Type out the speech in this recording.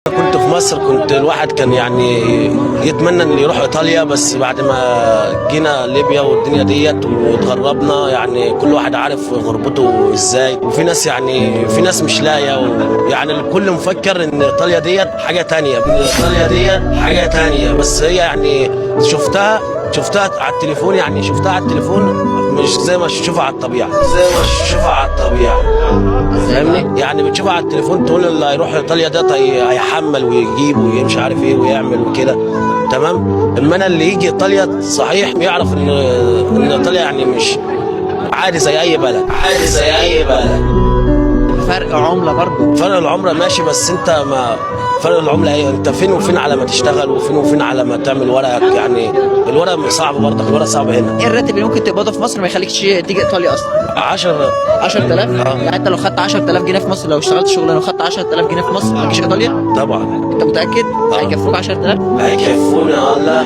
كنت في مصر، كنت الواحد كان يعني يتمنى ان يروح ايطاليا، بس بعد ما جينا ليبيا والدنيا ديت واتغربنا، يعني كل واحد عارف غربته ازاي، وفي ناس يعني في ناس مش لاقيه، يعني الكل مفكر ان ايطاليا ديت حاجه تانية، ايطاليا ديت حاجه تانية، بس هي يعني شفتها على التليفون، يعني شفتها على التليفون مش زي ما تشوفها على الطبيعه، فاهمني؟ يعني بتشوفها على التليفون تقول اللي هيروح ايطاليا ده هيحمل ويجيب ومش عارف ايه ويعمل وكده، تمام. اما انا اللي يجي ايطاليا صحيح يعرف ان ايطاليا يعني مش عادي زي اي بلد، فرق عملة برضه. فرق العمره ماشي، بس انت ما فرق العمله ايه؟ انت فين وفين على ما تشتغل، وفين وفين على ما تعمل ورقك، يعني الورق صعب برضك، الورق صعب هنا. ايه الراتب اللي ممكن تقبضه في مصر ما يخليكش تيجي ايطاليا اصلا؟ 10 10000. يعني انت لو خدت 10000 جنيه في مصر، لو اشتغلت شغلانه وخدت 10000 جنيه في مصر ما تجيش ايطاليا؟ طبعا انت متاكد؟ هيكفوك 10000؟ هيكفونا والله.